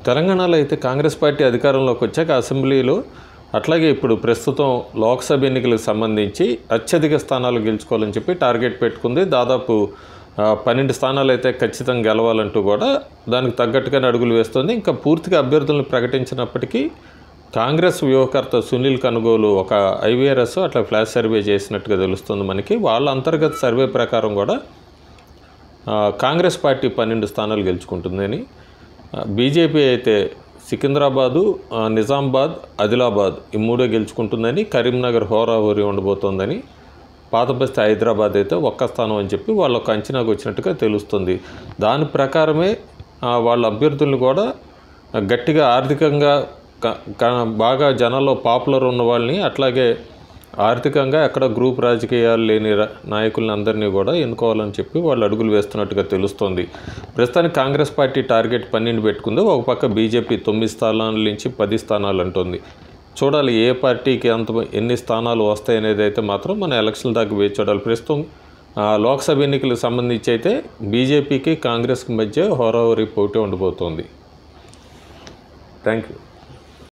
తెలంగాణలో అయితే కాంగ్రెస్ పార్టీ అధికారంలోకి వచ్చాక అసెంబ్లీలో అట్లాగే ఇప్పుడు ప్రస్తుతం లోక్సభ ఎన్నికలకు సంబంధించి అత్యధిక స్థానాలు గెలుచుకోవాలని చెప్పి టార్గెట్ పెట్టుకుంది. దాదాపు 12 స్థానాలు అయితే ఖచ్చితంగా గెలవాలంటూ కూడా దానికి తగ్గట్టుగానే అడుగులు వేస్తుంది. ఇంకా పూర్తిగా అభ్యర్థులను ప్రకటించినప్పటికీ కాంగ్రెస్ వ్యూహకర్త సునీల్ కనుగోలు ఒక ఐవీఆర్ఎస్ అట్లా ఫ్లాష్ సర్వే చేసినట్టుగా తెలుస్తుంది మనకి. వాళ్ళ అంతర్గత సర్వే ప్రకారం కూడా కాంగ్రెస్ పార్టీ 12 స్థానాలు గెలుచుకుంటుందని, బీజేపీ అయితే సికింద్రాబాదు, నిజామాబాద్, ఆదిలాబాద్ ఈ మూడే గెలుచుకుంటుందని, కరీంనగర్ హోరాహోరీ ఉండబోతోందని, పాత బస్తీ హైదరాబాద్ అయితే ఒక్క స్థానం అని చెప్పి వాళ్ళకు అంచనాకు వచ్చినట్టుగా తెలుస్తుంది. దాని ప్రకారమే వాళ్ళ అభ్యర్థులను కూడా గట్టిగా ఆర్థికంగా బాగా జనాల్లో పాపులర్ ఉన్న వాళ్ళని, అట్లాగే ఆర్థికంగా ఎక్కడ గ్రూప్ రాజకీయాలు లేని నాయకులని అందరినీ కూడా ఎన్నుకోవాలని చెప్పి వాళ్ళు అడుగులు వేస్తున్నట్టుగా తెలుస్తోంది. ప్రస్తుతానికి కాంగ్రెస్ పార్టీ టార్గెట్ 12 పెట్టుకుంది. ఒక పక్క బీజేపీ 9 స్థానాల నుంచి 10 స్థానాలు అంటుంది. చూడాలి ఏ పార్టీకి ఎన్ని స్థానాలు వస్తాయనేది అయితే మాత్రం మన ఎలక్షన్ల దాకా వేచి చూడాలి. ప్రస్తుతం లోక్సభ ఎన్నికలకు సంబంధించి అయితే బీజేపీకి కాంగ్రెస్కి మధ్య హోరాహోరీ పోటీ ఉండబోతోంది. Thank you.